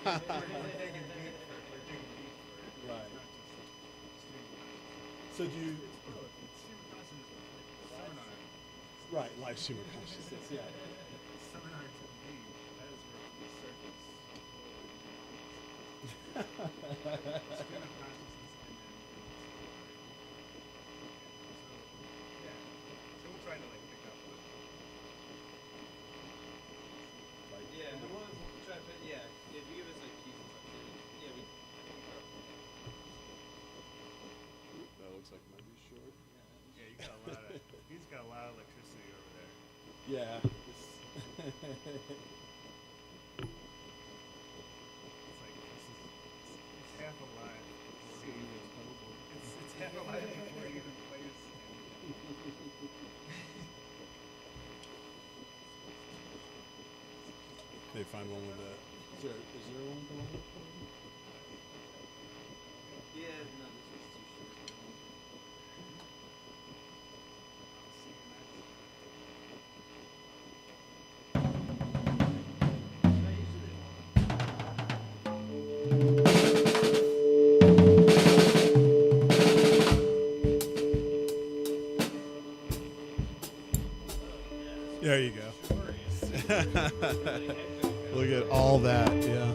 Right. So do you? Right, live stream of consciousness. Yeah. That looks like it might be short. Yeah, you got a lot of. He's got a lot of electricity over there. Yeah. It's like it's half alive before he even. It's half alive before he even plays. They find one with that. Is there one with the one? Yeah, no, this was too short. There you go. Look at all that, yeah.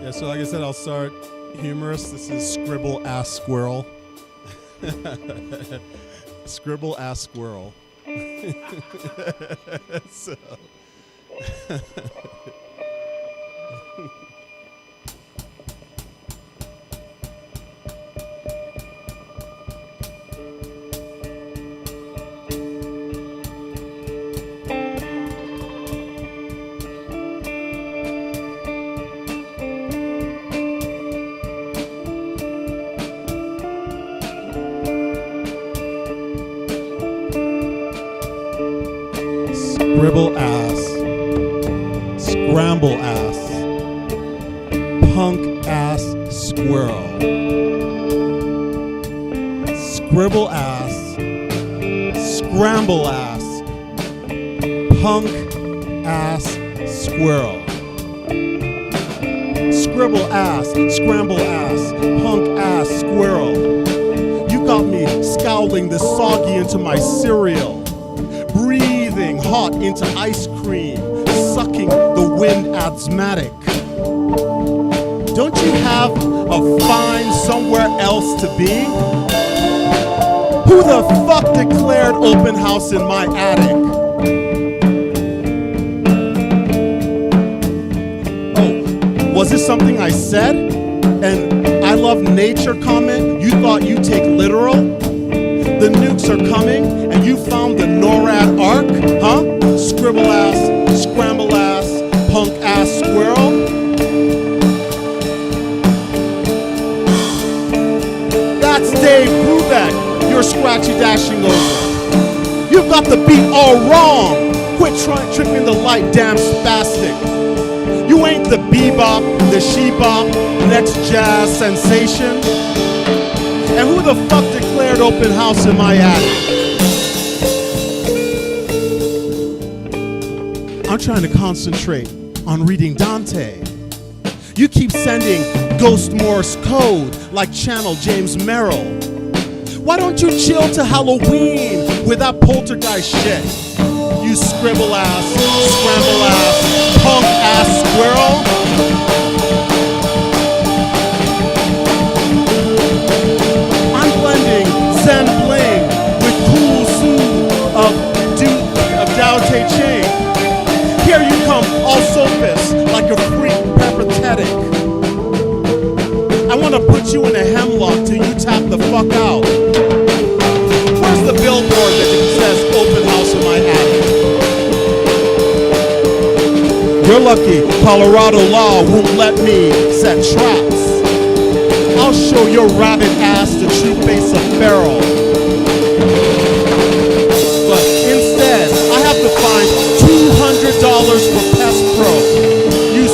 Yeah, so like I said, I'll start humorous. This is Scribble Ass Squirrel. Scribble Ass Squirrel. So. Scribble ass, scramble ass, punk ass squirrel. Scribble ass, scramble ass, punk ass squirrel. Scribble ass, scramble ass, punk ass squirrel. You got me scowling this soggy into my cereal. Breathing hot into ice cream, sucking the wind asthmatic. Don't you have a find somewhere else to be? Who the fuck declared open house in my attic? Oh, was it something I said? And I love nature comment you thought you'd take literal? The nukes are coming, and you found the NORAD arc, huh? Scribble ass, scramble ass, punk ass squirrel. That's Dave Brubeck you're scratchy dashing over. You've got the beat all wrong. Quit tripping the light, damn spastic. You ain't the bebop, the she-bop, next jazz sensation. And who the fuck declared open house in my attic? I'm trying to concentrate on reading Dante. You keep sending ghost Morse code like Channel James Merrill. Why don't you chill to Halloween with that poltergeist shit? You scribble ass, scramble ass, punk ass squirrel. Zen bling with cool soothe of Tao Te Ching. Here you come, all sophist, like a freak peripatetic. I want to put you in a hemlock till you tap the fuck out. Where's the billboard that says open house in my attic? You're lucky Colorado law won't let me set traps. I'll show your rabbit ass the true face of Pharaoh. But instead, I have to find $200 for Pest Pro. You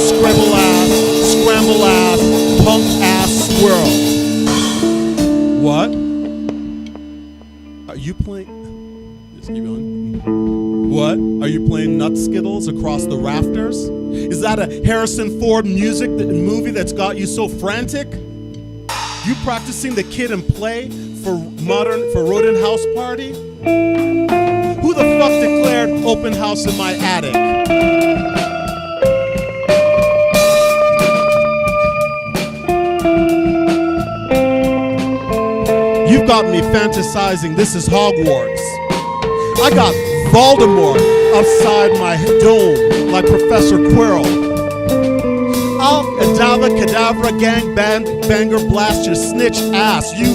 Just keep going. What? Are you playing Nut Skittles across the rafters? Is that a Harrison Ford movie that's got you so frantic? You practicing the Kid and Play for Rodent House Party? Who the fuck declared open house in my attic? You've got me fantasizing this is Hogwarts. I got Voldemort upside my dome like Professor Quirrell. I'll Cadabra gang banger blast your snitch ass, you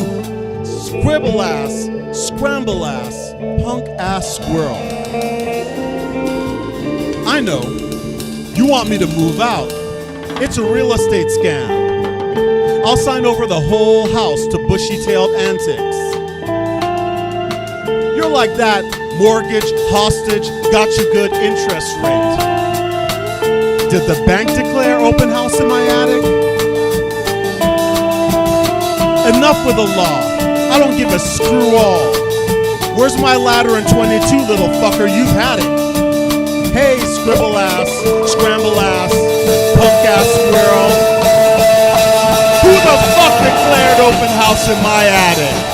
scribble ass, scramble ass, punk ass squirrel. I know, you want me to move out. It's a real estate scam. I'll sign over the whole house to bushy-tailed antics. You're like that mortgage, hostage, got you good interest rate. Did the bank declare open house in my attic? Enough with the law. I don't give a screw all. Where's my ladder in 22, little fucker? You've had it. Hey, scribble ass, scramble ass, punk ass squirrel. Who the fuck declared open house in my attic?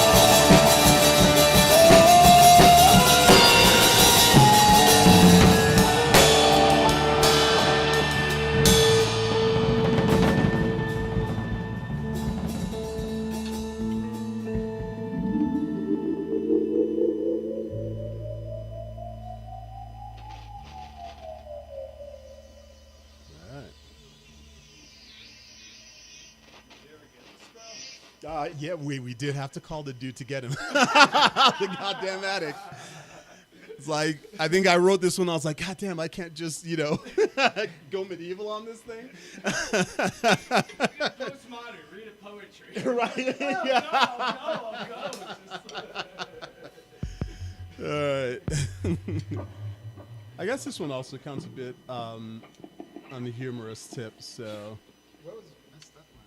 Yeah, we did have to call the dude to get him. The goddamn attic. It's like, I think I wrote this one. I was like, God damn, I can't just, go medieval on this thing. Postmodern, read a poetry. Right? No. All right. I guess this one also counts a bit on the humorous tip, so. What was messed up on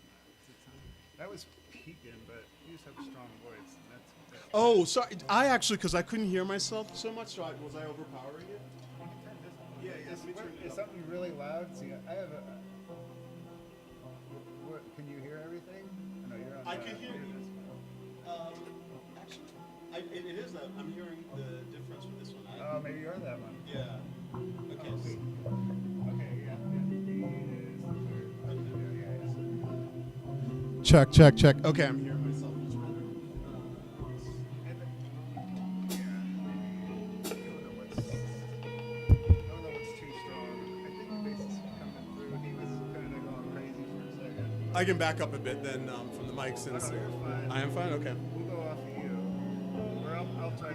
that? That was peaking, but you just have a strong voice. And that's Oh, sorry. I actually, because I couldn't hear myself so much, so was I overpowering it? Yeah, is something really loud? See, I have a. What, can you hear everything? No, you're on. I can hear you. Actually, it is that. I'm hearing the difference with this one. Oh, maybe you're that one. Yeah. Okay. Okay, yeah. Check. Okay, I'm hearing myself. Much better. I don't know what's too strong. I think the bass is coming through. He was kind of going crazy for a second. I can back up a bit then from the mic since Oh, no, you're fine. I am fine. Okay. We'll go off of you. Or I'll try to.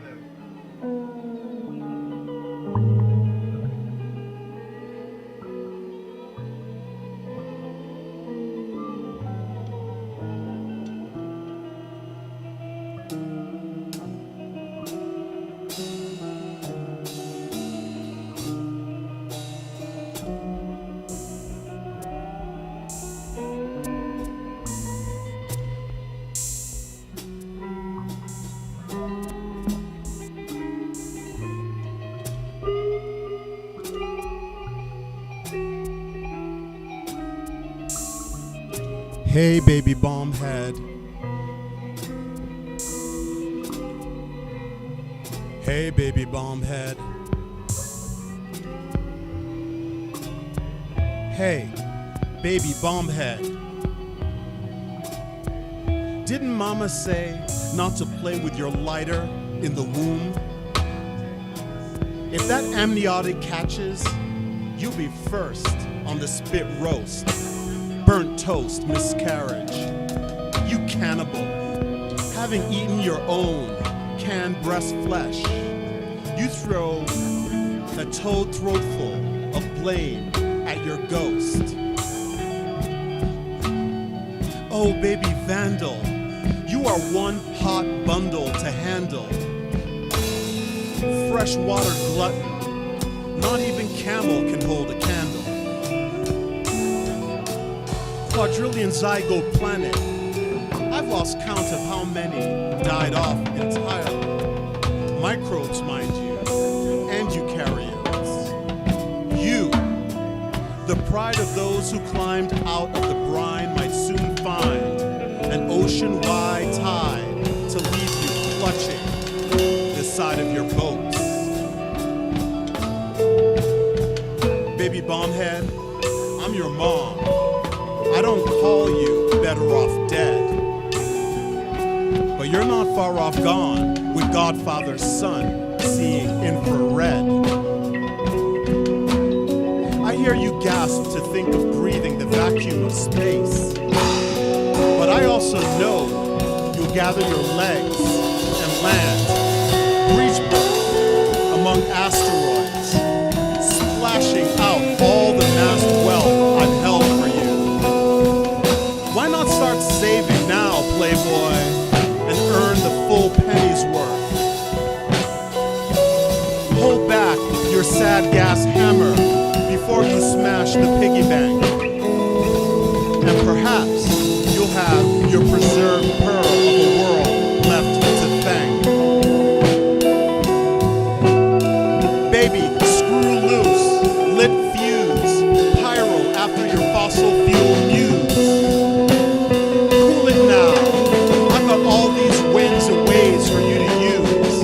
Hey, baby bomb head. Hey, baby bomb head. Hey, baby bomb head. Didn't mama say not to play with your lighter in the womb? If that amniotic catches, you'll be first on the spit roast. Burnt toast, miscarriage. You cannibal, having eaten your own canned breast flesh, you throw a toad throatful of blame at your ghost. Oh, baby vandal, you are one hot bundle to handle. Freshwater glutton, not even camel can hold a candle. Quadrillion zygote planet. I've lost count of how many died off entirely. Microbes, mind you. The pride of those who climbed out of the brine might soon find an ocean-wide tide to leave you clutching the side of your boats. Baby bombhead, I'm your mom. I don't call you better off dead. But you're not far off gone with Godfather's son seeing infrared. I hear you gasp to think of breathing the vacuum of space. But I also know you'll gather your legs and land, breach among asteroids, splashing out all the massed wealth I've held for you. Why not start saving now, playboy, and earn the full penny's worth? Hold back your sad gas hammer before you smash the piggy bank. And perhaps you'll have your preserved pearl of a world left to thank. Baby, screw loose, lit fuse, pyro after your fossil fuel muse. Cool it now, I've got all these winds and waves for you to use.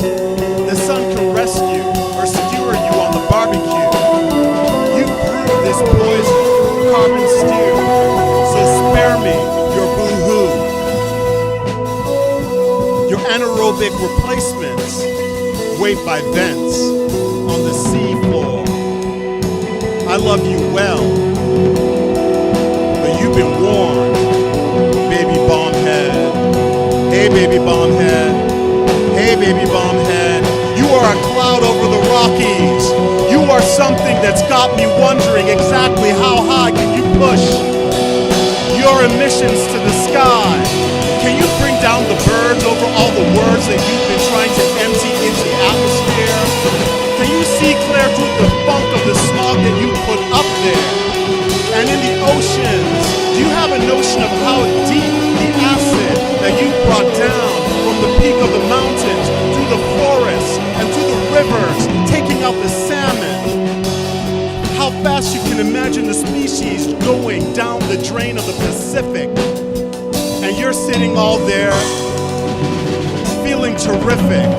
The sun can rescue or skewer you on the barbecue. You brew this poison, carbon stew, so spare me your boo-hoo. Your anaerobic replacements wait by vents on the sea floor. I love you well, but you've been warned, baby bombhead. Hey, baby bombhead. Hey, baby bombhead. You are a cloud over the Rockies. You are something that's got me wondering exactly how high can you push your emissions to the sky. Can you bring down the birds over all the words that you've been trying to empty into the atmosphere? Can you see clear through the funk of the smog that you put up there? And in the oceans, do you have a notion of how deep the acid that you brought down from the peak of the mountains, through the forests, and through the rivers, taking out the salmon? How fast you can imagine the species going down the drain of the Pacific. And you're sitting all there, feeling terrific,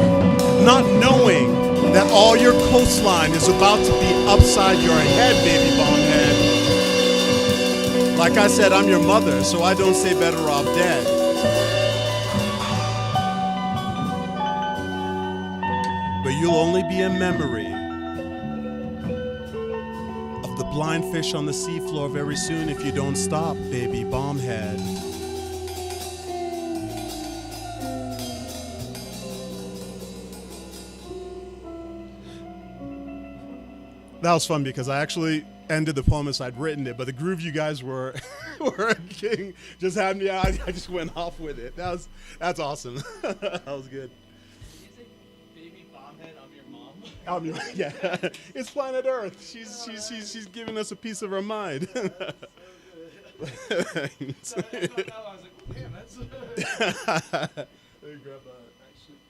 not knowing that all your coastline is about to be upside your head, baby bombhead. Like I said, I'm your mother, so I don't say better off dead. But you'll only be a memory of the blind fish on the seafloor very soon if you don't stop, baby bombhead. That was fun because I actually ended the poem as I'd written it, but the groove you guys were getting just had me. I just went off with it. That's awesome. That was good. Did you say baby bombhead? I'm your mom. Yeah, it's planet Earth. She's giving us a piece of her mind. Thanks. So I found out, I was like, well, damn, that's. Let me grab that. Actually,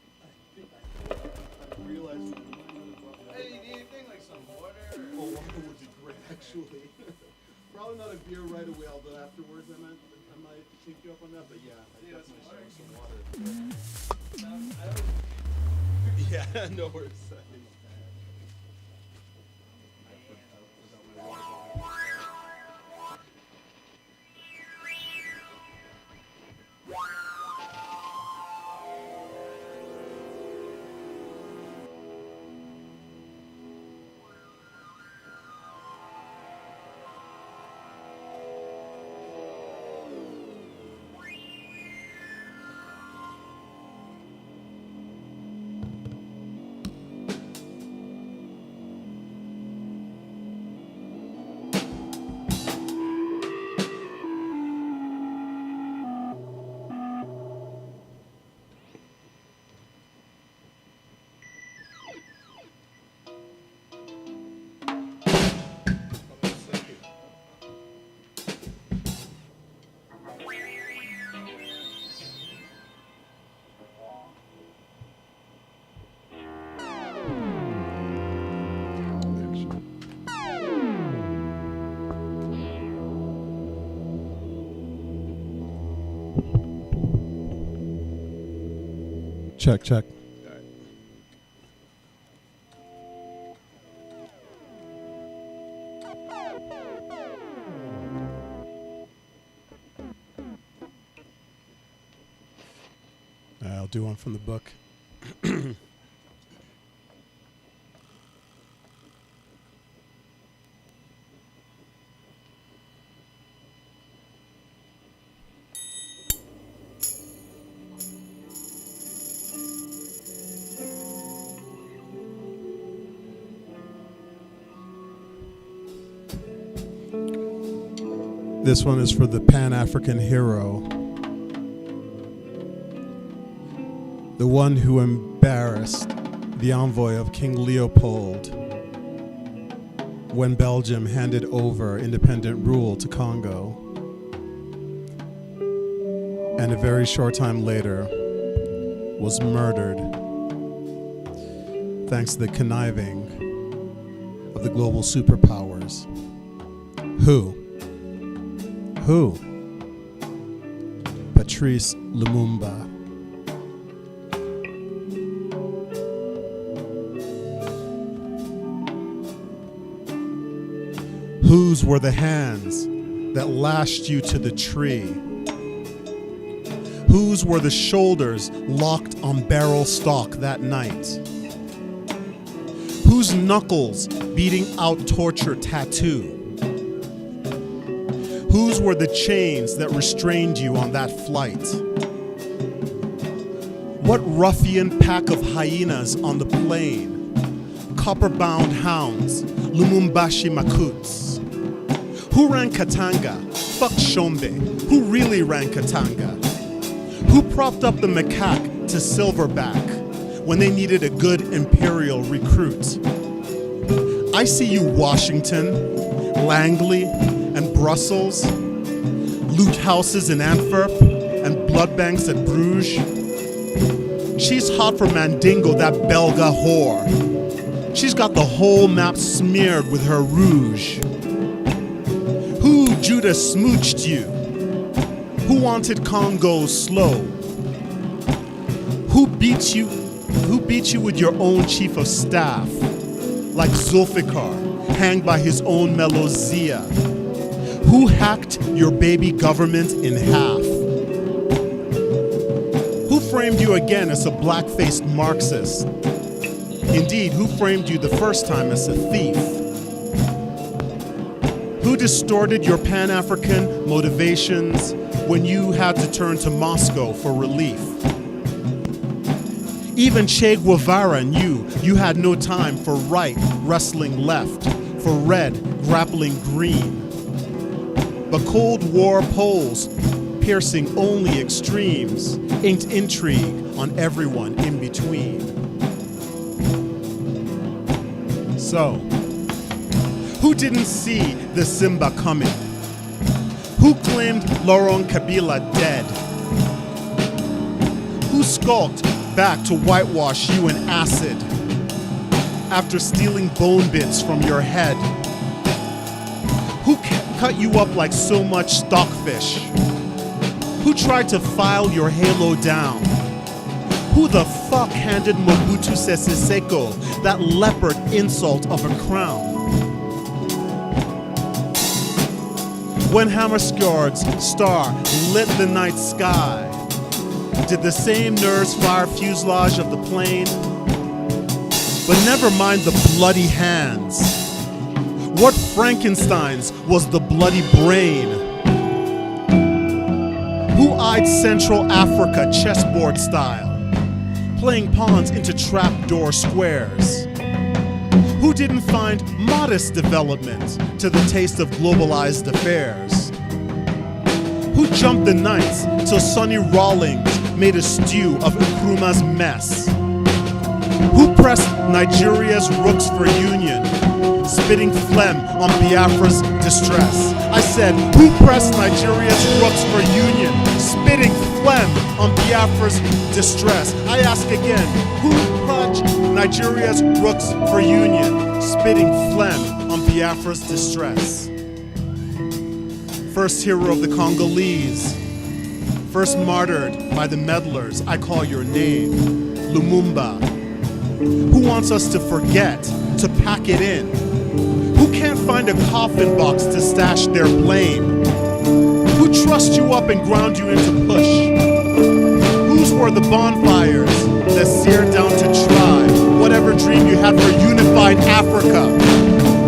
I realized. Hey, you need anything like some water? Oh, water would be great, actually. Probably not a beer right away, although afterwards I might take you up on that. But yeah, I Yeah, definitely some show water. some water. Yeah, no worries. Check, check. All right. I'll do one from the book. This one is for the Pan-African hero, the one who embarrassed the envoy of King Leopold when Belgium handed over independent rule to Congo. And a very short time later was murdered thanks to the conniving of the global superpowers. Who? Patrice Lumumba. Whose were the hands that lashed you to the tree? Whose were the shoulders locked on barrel stock that night? Whose knuckles beating out torture tattoo? Whose were the chains that restrained you on that flight? What ruffian pack of hyenas on the plain? Copper-bound hounds, Lumumbashi Makuts. Who ran Katanga? Fuck Shombe. Who really ran Katanga? Who propped up the macaque to Silverback when they needed a good imperial recruit? I see you, Washington, Langley, and Brussels, loot houses in Antwerp, and blood banks at Bruges. She's hot for Mandingo, that Belga whore. She's got the whole map smeared with her rouge. Who Judah smooched you? Who wanted Congo slow? Who beat you with your own chief of staff? Like Zulfikar, hanged by his own Melozia. Who hacked your baby government in half? Who framed you again as a black-faced Marxist? Indeed, who framed you the first time as a thief? Who distorted your Pan-African motivations when you had to turn to Moscow for relief? Even Che Guevara knew you had no time for right wrestling left, for red grappling green. But Cold War polls, piercing only extremes, inked intrigue on everyone in between. So, who didn't see the Simba coming? Who claimed Laurent Kabila dead? Who skulked back to whitewash you in acid after stealing bone bits from your head? Who cut you up like so much stockfish? Who tried to file your halo down? Who the fuck handed Mobutu Sese Seko that leopard insult of a crown? When Hammarskjöld's star lit the night sky, did the same nerves fire fuselage of the plane? But never mind the bloody hands. What Frankenstein's was the bloody brain? Who eyed Central Africa chessboard style, playing pawns into trapdoor squares? Who didn't find modest development to the taste of globalized affairs? Who jumped the nights till Sonny Rawlings made a stew of Nkrumah's mess? Who pressed Nigeria's rooks for union, spitting phlegm on Biafra's distress? I said, who pressed Nigeria's rooks for union, spitting phlegm on Biafra's distress? I ask again, who pledged Nigeria's rooks for union, spitting phlegm on Biafra's distress? First hero of the Congolese, first martyred by the meddlers, I call your name. Lumumba? Who wants us to forget, to pack it in? Who can't find a coffin box to stash their blame? Who trussed you up and ground you into push? Whose were the bonfires that seared down to try whatever dream you had for unified Africa?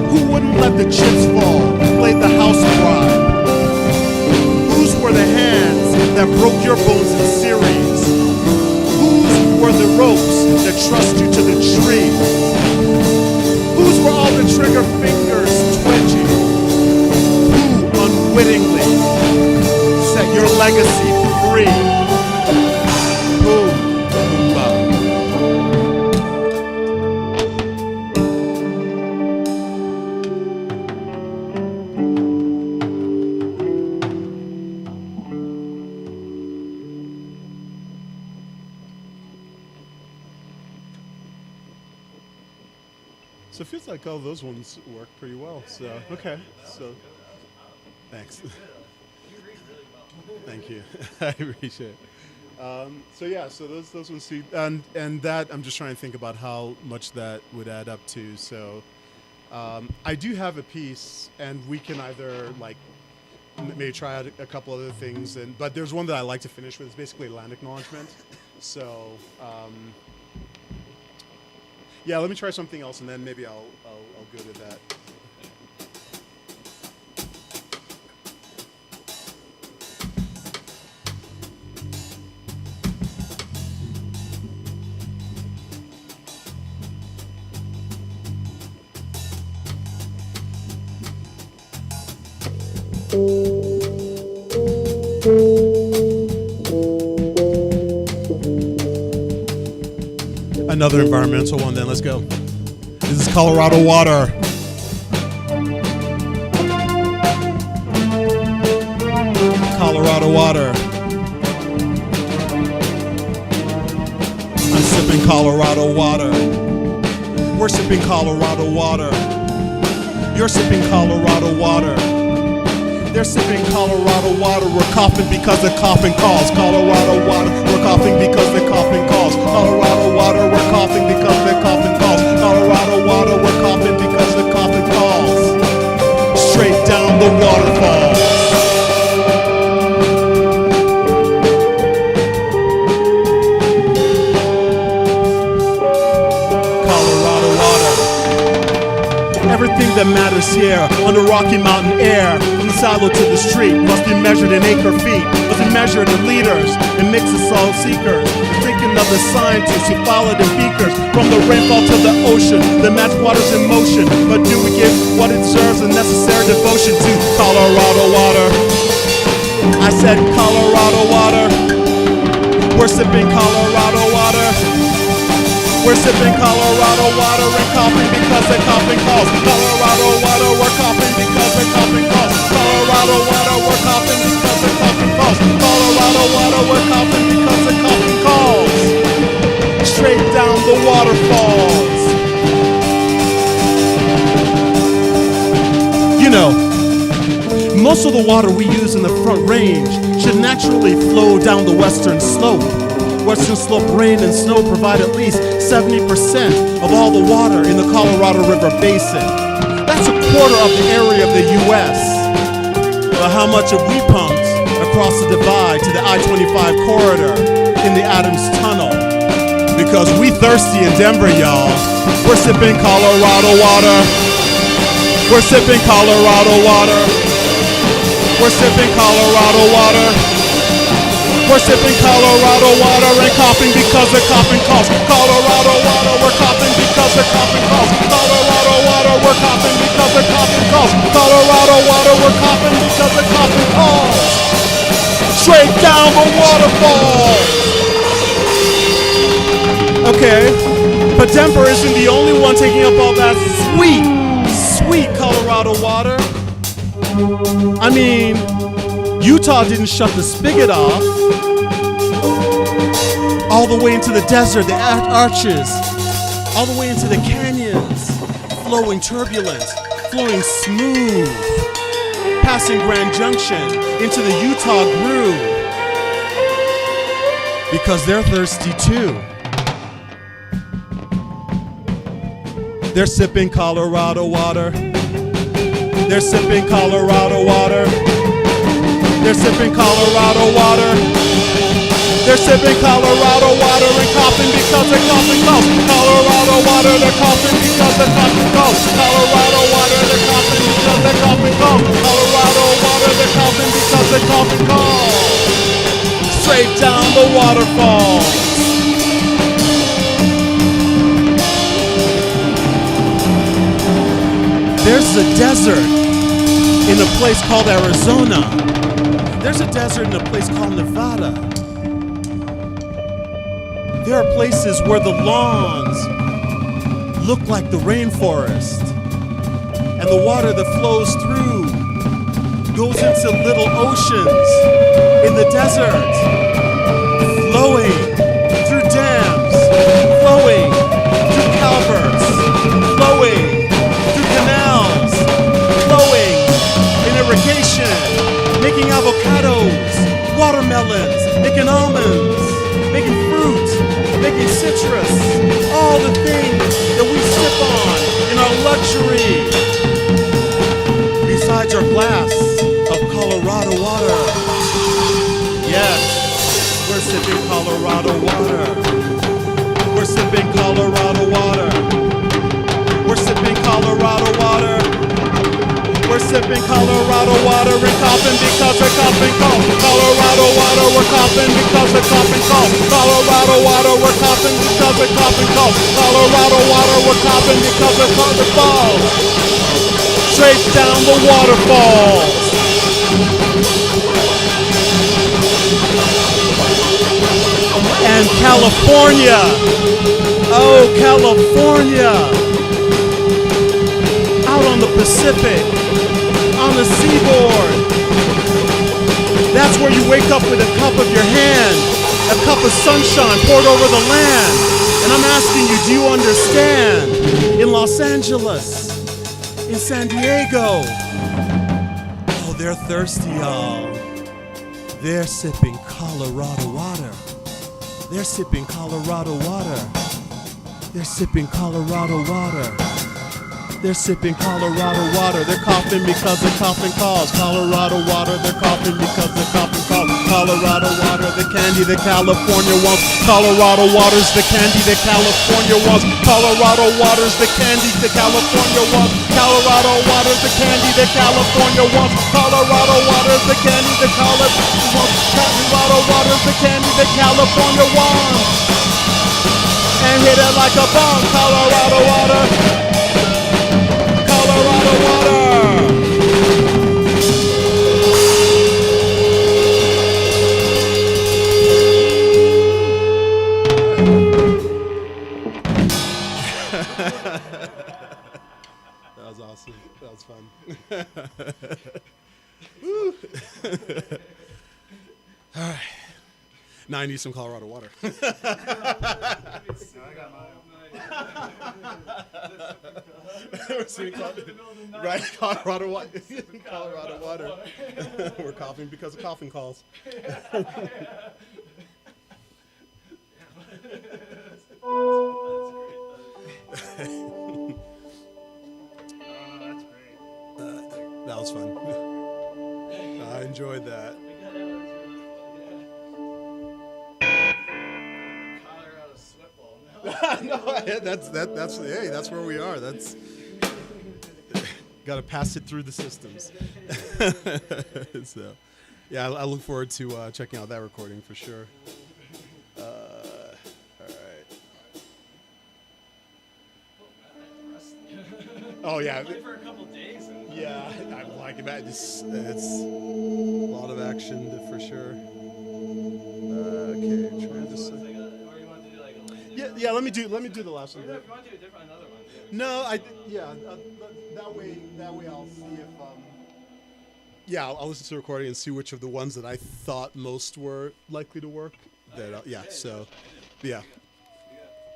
Who wouldn't let the chips fall, played the house bride? Whose were the hands that broke your bones in series? Whose were the ropes that trussed you to the tree? Whose were all the trigger fingers twitching? Who unwittingly set your legacy free? Who? So it feels like all those ones work pretty well. So, okay. So, thanks. Thank you. I appreciate it. So yeah, so those ones see, and that I'm just trying to think about how much that would add up to. So I do have a piece, and we can either like maybe try out a couple other things, but there's one that I like to finish with. It's basically land acknowledgement. So yeah, let me try something else, and then maybe I'll go to that. Another environmental one, then let's go. This is Colorado water. Colorado water. I'm sipping Colorado water. We're sipping Colorado water. You're sipping Colorado water. They're sipping Colorado water. We're coughing because the coughing calls. Colorado water. We're coughing because the coughing calls. Colorado water. We're coughing because the coughing calls. Colorado water. We're coughing because the coughing calls. Straight down the waterfall. Colorado water. Everything that matters here under Rocky Mountain air. Silo to the street must be measured in acre feet, must be measured in liters, and mix of salt seekers. Thinking of the scientists who followed in beakers from the rainfall to the ocean. The match water's in motion, but do we give what it deserves a necessary devotion to Colorado water? I said Colorado water. We're sipping Colorado water. We're sipping Colorado water and coughing because the coughing calls. Colorado water, we're coughing because the coughing calls. Colorado water, we're coughing because the coughing calls. Colorado water, we're coughing because the coughing calls. Straight down the waterfalls. You know, most of the water we use in the Front Range should naturally flow down the western slope. Western slope rain and snow provide at least 70% of all the water in the Colorado River Basin. That's a quarter of the area of the U.S. But how much have we pumped across the divide to the I-25 corridor in the Adams Tunnel? Because we thirsty in Denver, y'all. We're sipping Colorado water. We're sipping Colorado water. We're sipping Colorado water. We're sipping Colorado water and coughing because the coughing calls. Colorado water, we're coughing because the coughing calls. Colorado water, we're coughing because the coughing calls. Colorado water, we're coughing because the coughing calls. Straight down the waterfall. Okay, but Denver isn't the only one taking up all that sweet, sweet Colorado water. I mean, Utah didn't shut the spigot off. All the way into the desert, the arches, all the way into the canyons, flowing turbulent, flowing smooth, passing Grand Junction into the Utah groove, because they're thirsty too. They're sipping Colorado water. They're sipping Colorado water. They're sipping Colorado water. They're sipping Colorado water and coughing because they're coughing cold. Colorado water, they're coughing because they're coughing cold. Colorado water, they're coughing because they're coughing cold. Colorado water, they're coughing because they're coughing cold. Straight down the waterfall. There's a desert in a place called Arizona. There's a desert in a place called Nevada. There are places where the lawns look like the rainforest, and the water that flows through goes into little oceans in the desert, flowing through dams, flowing through culverts, flowing through canals, flowing in irrigation, making avocados, watermelons, making almonds, making fruit, making citrus, all the things that we sip on in our luxury. Besides our glass of Colorado water. Yes, we're sipping Colorado water. We're sipping Colorado water. We're sipping Colorado water. We're sipping Colorado water and coughing because they're coughing cold. Colorado water, we're coughing because they're coughing cold. Colorado water, we're coughing because they're coughing cold. Colorado water, we're coughing because they're coughing cold. Straight down the waterfalls. And California, oh California, out on the Pacific, on the seaboard. That's where you wake up with a cup of your hand, a cup of sunshine poured over the land. And I'm asking you, do you understand? In Los Angeles, in San Diego, oh, they're thirsty, y'all. They're sipping Colorado water. They're sipping Colorado water. They're sipping Colorado water. They're sipping Colorado water. They're coughing because they're coughing calls. Colorado water, they're coughing because they're coughing calls. Colorado water, the candy that California wants. Colorado water's the candy that California wants. Colorado water's the candy that California wants. Colorado water's the candy that California wants. Colorado water's the candy that California wants. Colorado water's the candy that California wants. And hit it like a bomb. Colorado water. Colorado water. That was awesome. That was fun. Woo. All right. Now I need some Colorado water. I got mine. Right, Colorado water. Colorado water. We're coughing because of coughing calls. That's great. That was fun. I enjoyed that. Colorado sweat ball. No, that's where we are. That's got to pass it through the systems. So, yeah, I look forward to checking out that recording for sure. All right. Oh yeah. Played for a couple days. And Yeah, I like it. It's a lot of action for sure. Okay, trying to. or you want to do like a landing? Yeah. Let me do the last one. Or if you want to do another one. No, that way I'll see if I'll listen to the recording and see which of the ones that I thought most were likely to work. So yeah.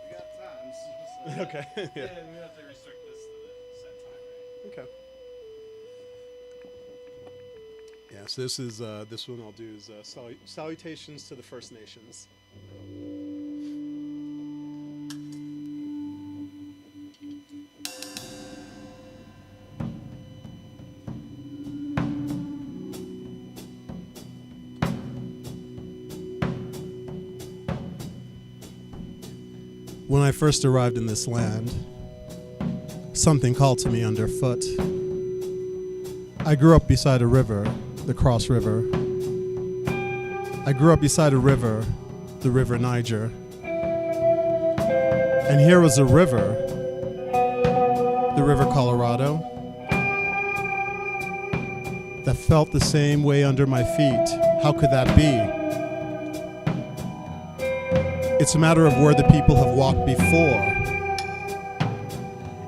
We got time. Okay. Yeah, we have to restrict this to the set time, right? Okay. Yeah, so this one I'll do is salutations to the First Nations. When I first arrived in this land, something called to me underfoot. I grew up beside a river, the Cross River. I grew up beside a river, the River Niger. And here was a river, the River Colorado, that felt the same way under my feet. How could that be? It's a matter of where the people have walked before.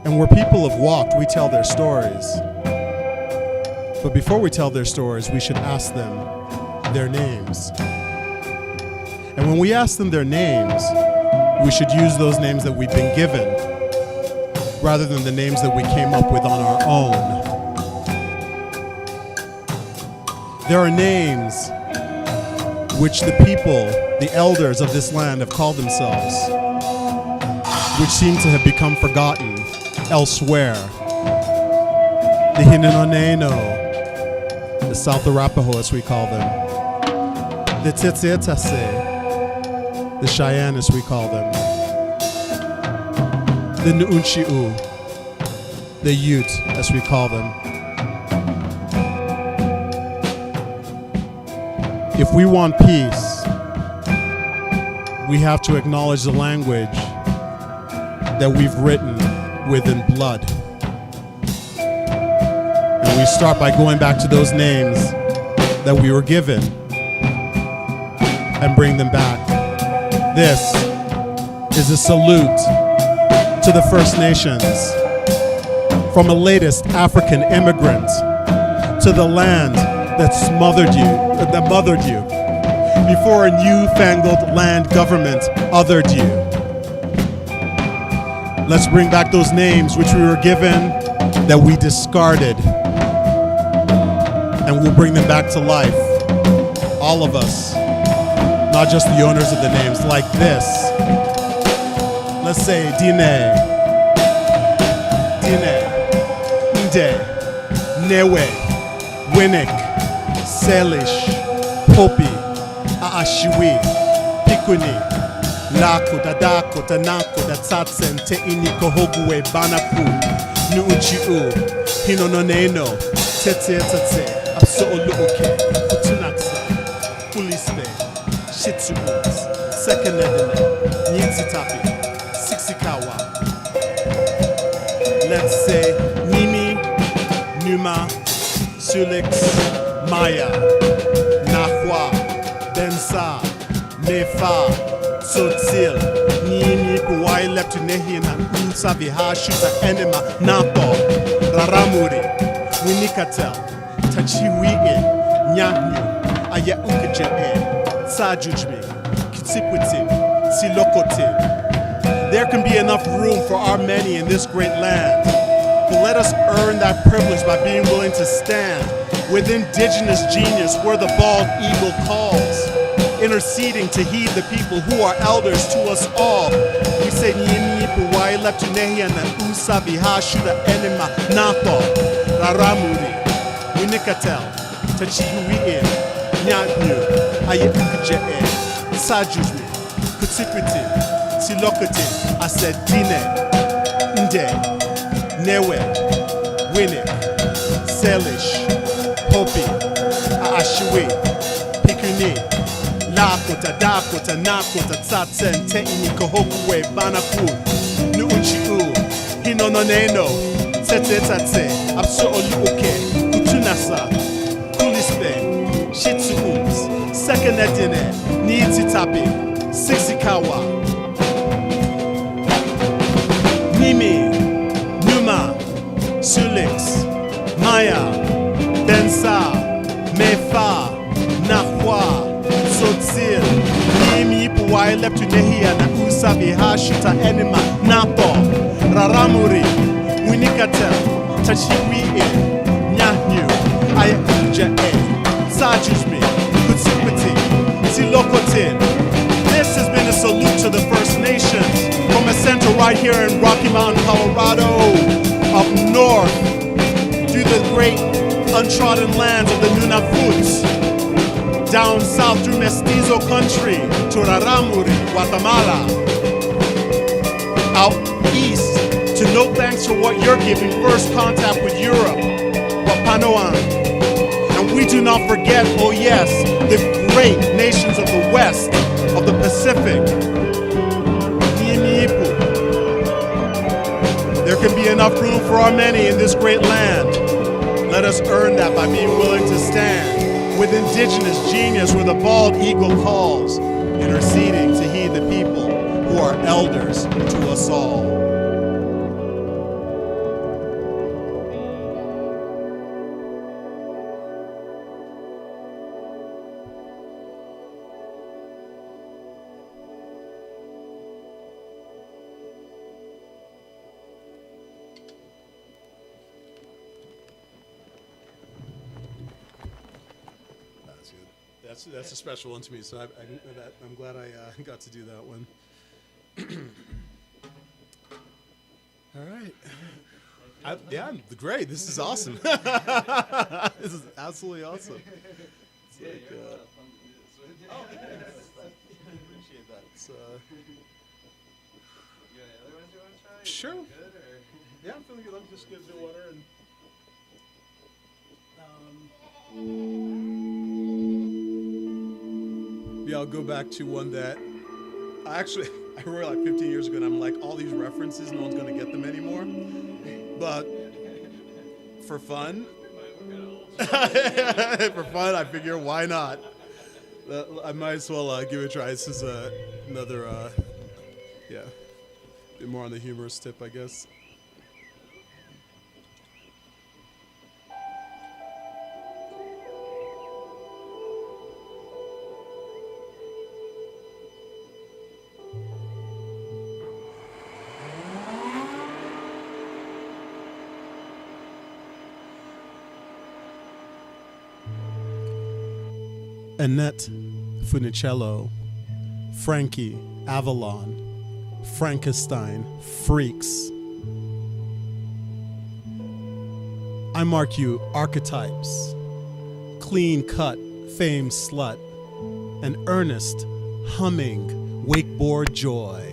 And where people have walked, we tell their stories. But before we tell their stories, we should ask them their names. And when we ask them their names, we should use those names that we've been given rather than the names that we came up with on our own. There are names which the people, the elders of this land, have called themselves, which seem to have become forgotten elsewhere. The Hinononeno, the South Arapaho as we call them, the Tsetsetase, the Cheyenne as we call them, the Nuunchiu, the Ute as we call them. If we want peace, we have to acknowledge the language that we've written with in blood. And we start by going back to those names that we were given and bring them back. This is a salute to the First Nations, from a latest African immigrant to the land that mothered you before a newfangled land government othered you. Let's bring back those names which we were given that we discarded, and we'll bring them back to life. All of us, not just the owners of the names, like this. Let's say Dine, Nde, Newe, Winnick, Salish, Hopi, Aashiwi, Pikuni, Lako, Dadako, Tanako, Datsatsen, Teini, Kohogwe, Banaku, Nuuchiu, Hinononeno, Tete, Absoluke, Kutunaksa, Pulispe, Shitsubuts, Sekanedene, Nyitsitapi, Sixikawa. Let's say Nimi, Numa, Sulix, Maya, Nahwa, Bensa, Nefa, Tsotzil, Nimi, Puwai, Leptunehina, Unsaviha, Shuta, Enema, Napo, Raramuri, Winikatel, Tachiwi'e, Nyahnu, Aya Ukaje'e, Sajujme, Kitsipwitin, Silokotin. There can be enough room for our many in this great land. But let us earn that privilege by being willing to stand with indigenous genius where the bald eagle calls, interceding to heed the people who are elders to us all. We say Nyini Puwai Leptunehi and Usaviha Shuda Enema Nato Raramuri Winikatel Tachihui'in Nyatnu Ayekukaje'e Sajujmi Kutsipitin Silokatin. I said Dine, Nde, Newe, Winnick, Salish, Hopi, Aashiwi, Pikuni, Lako, Tadako, Tanako, Tatsatsen, Teini, Kohokwe, Banaku, Nuuchiu, Hinononeno, Tete, Absoluke, Kutunasa, Kulispe, Shitsubuts, Sekanedine, Nyitsitapi, Sixikawa, Nimi, Numa, Sulix, Maya, Bensa, Mefa, Nahwa, Tsotzil, Nimi, Puwai, Leptunehia, na Usaviha, Shuta, Enema, Napo, Raramuri, Winikatel, Tachiwi'e, Nyahnu, Ayakuja'e, Sajujmi, Kutsipiti, Silokotin. This has been a salute to the First Nations from a center right here in Rocky Mountain, Colorado, up north through the great untrodden lands of the Nunavut, down south through Mestizo country to Raramuri, Guatemala, out east to no thanks for what you're giving, first contact with Europe, Wapanoan. And we do not forget, oh yes, the great nations of the West, of the Pacific. There can be enough room for our many in this great land. Let us earn that by being willing to stand with indigenous genius where the bald eagle calls, interceding to heed the people who are elders to us all. That's a special one to me, so I'm glad I got to do that one. All right. Yeah, great. This is awesome. This is absolutely awesome. It's like, oh, yeah. I appreciate that. It's, other ones you want to try? Sure. Good, or? Yeah, I'm feeling good. I'm just going to do water and... Yeah, I'll go back to one that I wrote like 15 years ago, and I'm like, all these references, no one's going to get them anymore. But for fun, I figure, why not? I might as well give it a try. This is another, a bit more on the humorous tip, I guess. Annette Funicello, Frankie Avalon, Frankenstein, Freaks. I mark you archetypes, clean cut, famed slut, an earnest, humming, wakeboard joy,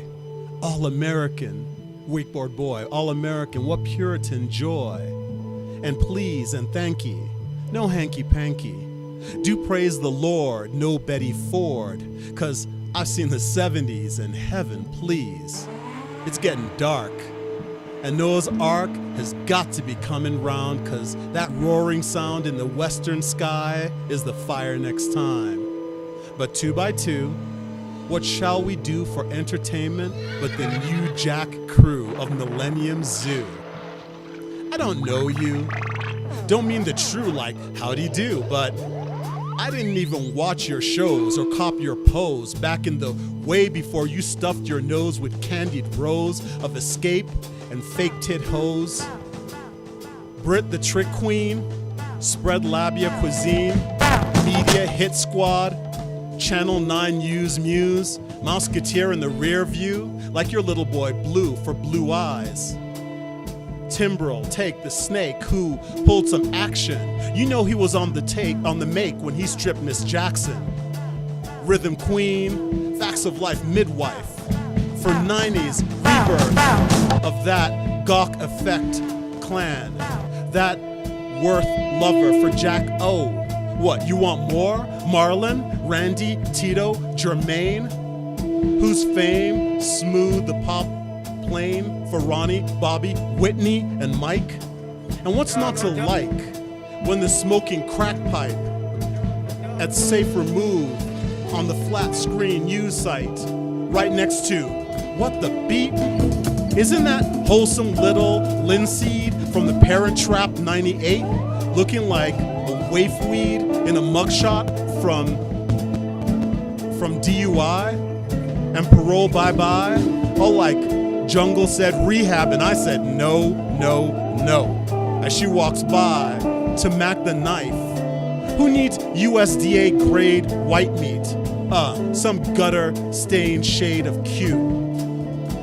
all American, wakeboard boy, all American, what Puritan joy. And please and thank ye, no hanky panky. Do praise the Lord, no Betty Ford, 'cause I've seen the 70s and heaven, please. It's getting dark, and Noah's Ark has got to be coming round, 'cause that roaring sound in the western sky is the fire next time. But 2 by 2, what shall we do for entertainment but the New Jack crew of Millennium Zoo? I don't know you, don't mean the true like howdy do, but I didn't even watch your shows or cop your pose back in the way before you stuffed your nose with candied rows of escape and fake tit hoes. Brit the Trick Queen, Spread Labia Cuisine, Media Hit Squad, Channel 9 News Muse, Mouseketeer in the rear view, like your little boy Blue for blue eyes. Timbrel, Take the Snake, who pulled some action. You know he was on the make when he stripped Miss Jackson. Rhythm Queen, Facts of Life Midwife. For 90s rebirth of that Gawk Effect clan. That Worth lover for Jack O. What, you want more? Marlon, Randy, Tito, Jermaine? Whose fame smoothed the pop plane for Ronnie, Bobby, Whitney, and Mike? And what's not to like when the smoking crack pipe at safe remove on the flat screen news site right next to What the Beat? Isn't that wholesome little linseed from the Parent Trap 98 looking like a waif weed in a mugshot from DUI and parole bye-bye? Oh, like Jungle said rehab, and I said no, no, no. As she walks by to Mac the Knife. Who needs USDA grade white meat? Some gutter stained shade of cute.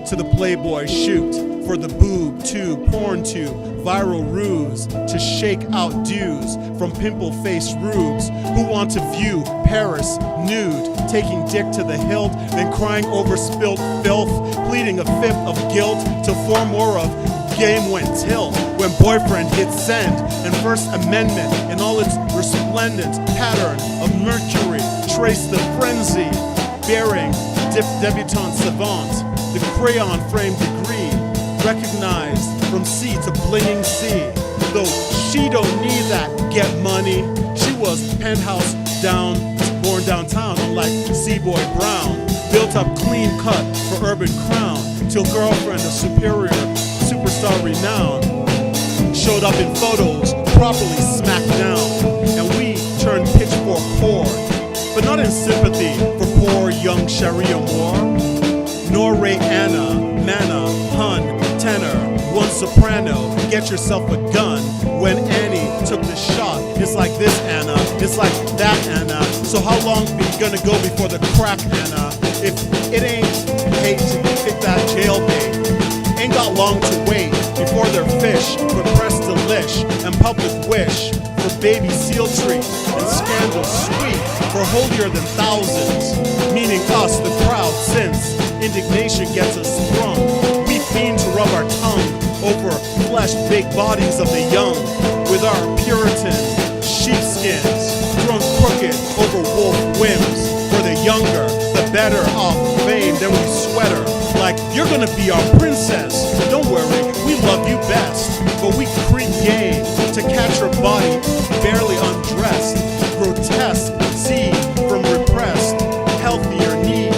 To the Playboy shoot for for the boob, tube, porn tube, viral ruse to shake out dues from pimple-faced rubes who want to view Paris nude, taking dick to the hilt, then crying over spilt filth, pleading a fifth of guilt to form more of game went tilt when boyfriend hit send and First Amendment in all its resplendent pattern of mercury trace the frenzy bearing debutante savant, the crayon frame degree recognized from sea to blinging sea. Though she don't need that get money, she was penthouse down, born downtown unlike C-Boy Brown, built up clean cut for urban crown till girlfriend of superior superstar renown showed up in photos properly smacked down, and we turned pitchfork poor, but not in sympathy for poor young Sharia Moore, nor Ray Anna, Manna, Hun, tenor, one soprano, get yourself a gun. When Annie took the shot, it's like this Anna, it's like that Anna. So how long be gonna go before the crack Anna? If it ain't hate to pick that jailbait, ain't got long to wait before their fish for press delish and public wish for baby seal treat and scandal sweet for holier than thousands, meaning us, the crowd, since indignation gets us sprung. We fiend to rub our tongue over flesh-baked bodies of the young with our Puritan sheepskins thrown crooked over wolf whims. For the younger, the better off fame, then we sweater like you're gonna be our princess. Don't worry, we love you best, but we creep game to catch her body barely undressed, grotesque seed from repressed, healthier need.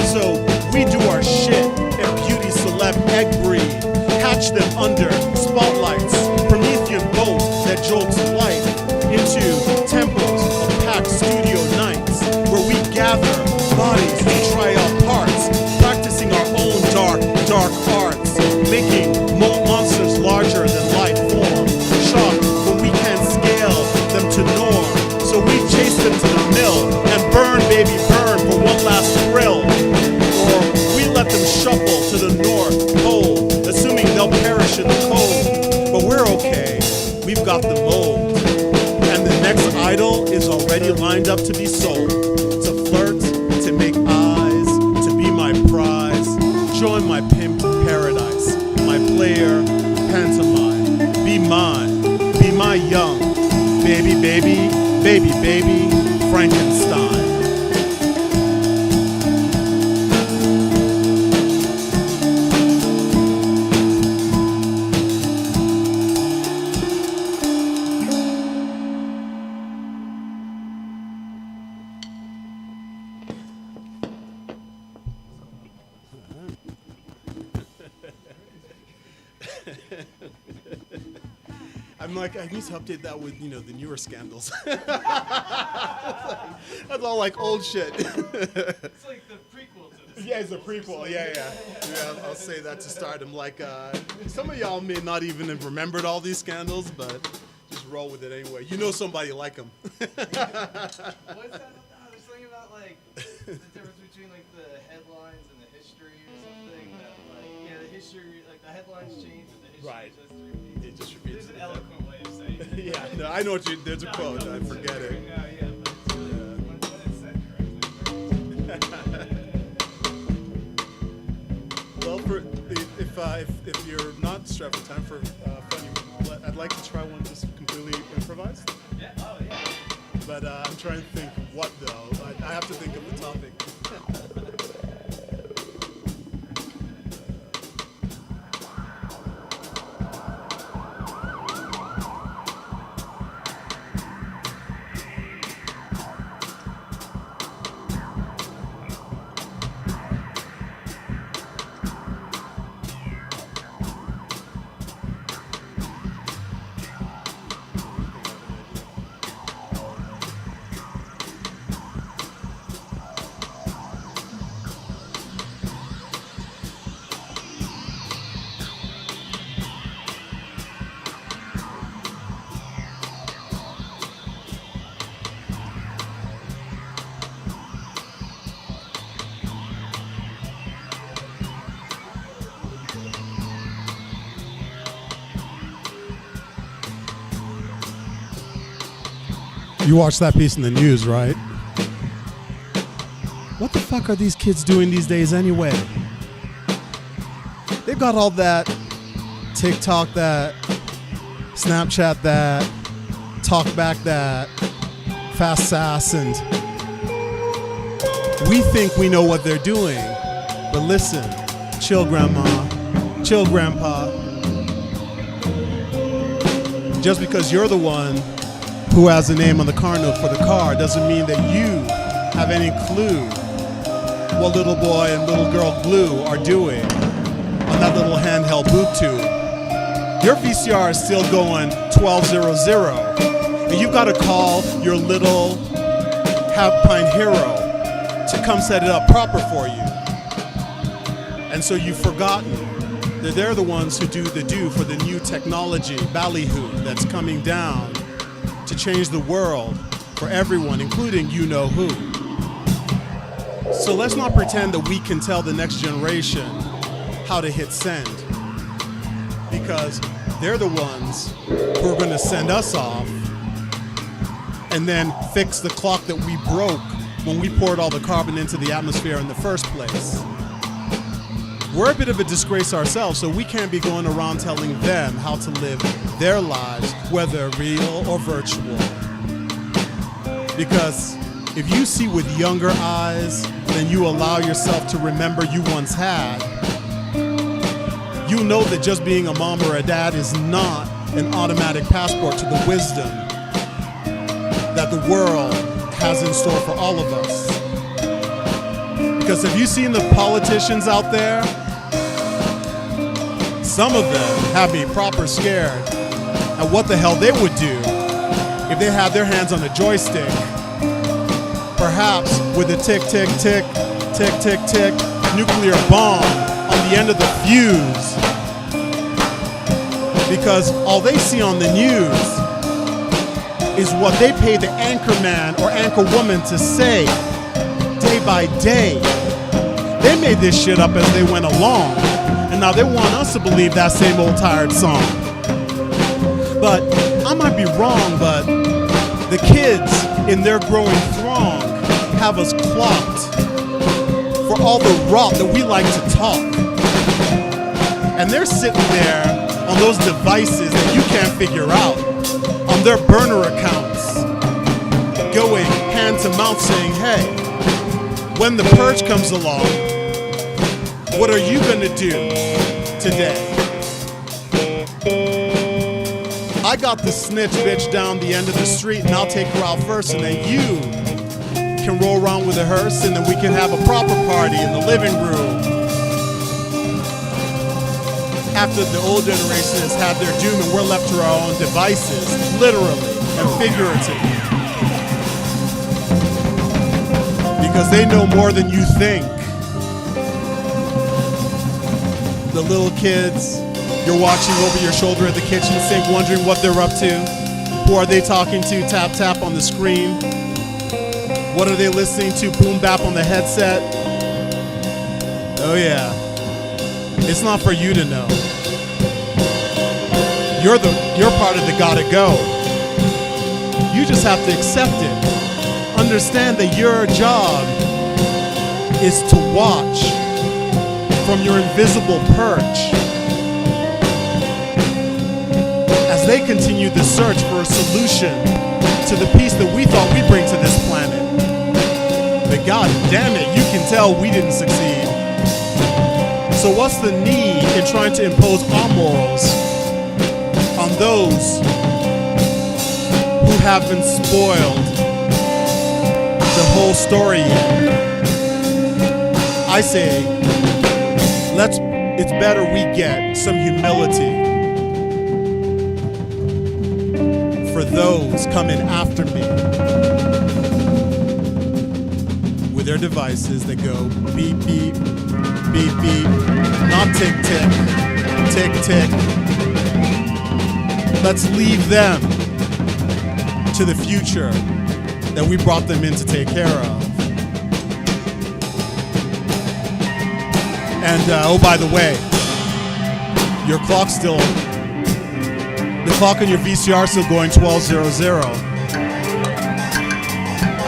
So we do our shit and beauty celeb egg breed, hatch them under spotlights, Promethean bolt that jolts light into temples of packed studio nights where we gather bodies to try out parts, practicing our own dark arts, making monsters larger than life form, shocked when we can't scale them to norm. So we chase them to the mill and burn, baby, burn for one last thrill. Or we let them shuffle to the North Pole, assuming they'll perish in the cold. But we're okay, we've got the mold. And the next idol is already lined up to be sold. To flirt, to make eyes, to be my prize. Join my pimp paradise, my player pantomime. Be mine, be my young baby, baby, baby, baby, Frankenstein. I'm like, I need to update that with, the newer scandals. That's all like old shit. It's like the prequel to this. Yeah, it's a prequel. Yeah, I'll say that to start. I'm like, some of y'all may not even have remembered all these scandals, but just roll with it anyway. You know somebody like them. What's that? I was thinking about like the difference between like the headlines and the history or something. That like, the history, like the headlines change and the history Right. just repeats. It just repeats. There's an eloquent way of saying it. Yeah, no, I know what there's a quote. I forget it. Yeah, but it's when it's said correctly. Well, if you're not strapped for time for funny, I'd like to try one just completely improvised. Yeah. Oh yeah. But I'm trying to think what though. I have to think of the topic. You watched that piece in the news, right? What the fuck are these kids doing these days anyway? They've got all that TikTok, that Snapchat, that talk back, that fast sass, and we think we know what they're doing. But listen, chill grandma, chill grandpa. Just because you're the one who has the name on the car note for the car doesn't mean that you have any clue what little boy and little girl Blue are doing on that little handheld boob tube. Your VCR is still going 1200, and you've got to call your little half-pint hero to come set it up proper for you. And so you've forgotten that they're the ones who do the do for the new technology, ballyhoo, that's coming down to change the world for everyone, including you-know-who. So let's not pretend that we can tell the next generation how to hit send, because they're the ones who are going to send us off and then fix the clock that we broke when we poured all the carbon into the atmosphere in the first place. We're a bit of a disgrace ourselves, so we can't be going around telling them how to live their lives, whether real or virtual. Because if you see with younger eyes than you allow yourself to remember you once had, you know that just being a mom or a dad is not an automatic passport to the wisdom that the world has in store for all of us. Because have you seen the politicians out there? Some of them have me proper scared at what the hell they would do if they had their hands on a joystick, perhaps with a tick, tick, tick, tick, tick, tick, nuclear bomb on the end of the fuse. Because all they see on the news is what they pay the anchor man or anchor woman to say day by day. They made this shit up as they went along, and now they want us to believe that same old tired song. But I might be wrong, but the kids in their growing throng have us clocked for all the rot that we like to talk. And they're sitting there on those devices that you can't figure out, on their burner accounts, going hand to mouth saying, hey, when the purge comes along, what are you gonna do today? I got the snitch bitch down the end of the street, and I'll take her out first, and then you can roll around with a hearse, and then we can have a proper party in the living room. After the old generation has had their doom and we're left to our own devices, literally and figuratively. Because they know more than you think. The little kids, you're watching over your shoulder at the kitchen sink, wondering what they're up to. Who are they talking to? Tap, tap on the screen. What are they listening to? Boom, bap on the headset. Oh yeah. It's not for you to know. You're part of the gotta go. You just have to accept it. Understand that your job is to watch from your invisible perch as they continue the search for a solution to the peace that we thought we'd bring to this planet. But god damn it, you can tell we didn't succeed. So what's the need in trying to impose our morals on those who have been spoiled the whole story yet? I say, it's better we get some humility for those coming after me with their devices that go beep, beep, beep, beep, not tick, tick, tick, tick. Let's leave them to the future that we brought them in to take care of. And oh, by the way, your clock's still, the clock on your VCR is still going 1200.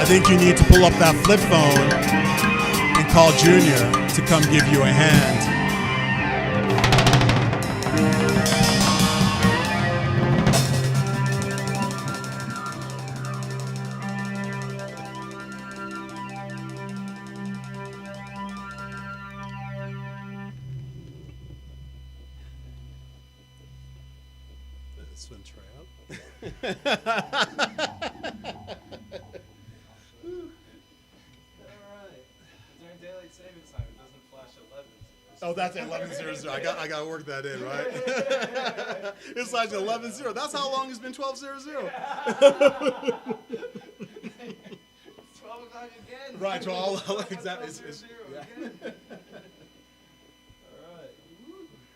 I think you need to pull up that flip phone and call Junior to come give you a hand. This one try out. Alright. During daylight savings time, it doesn't flash 11. Oh, that's 11:00. I got to work that in, right? It's like 11:00. That's how long it's been 12:00. 12 o'clock again. Right, 12 exactly. 12:00 Yeah. again. Alright.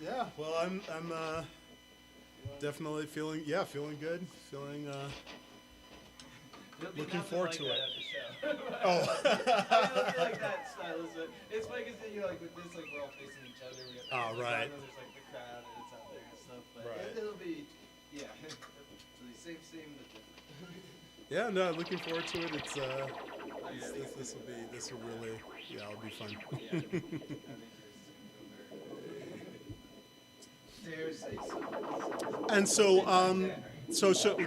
Yeah. Well, I'm definitely feeling good. Feeling There'll be looking nothing forward like to that it. at the show. Oh. I mean, it'll be like that style, but it's funny because you know, like with this, like we're all facing each other. We got Oh, right. There's like the crowd and it's out there and stuff, but Right. it'll be, yeah, it'll be same but different. Yeah, no, looking forward to it. It's this will really, yeah, it'll be fun. Yeah, I think this is gonna go very well. Dare say so. And so, so should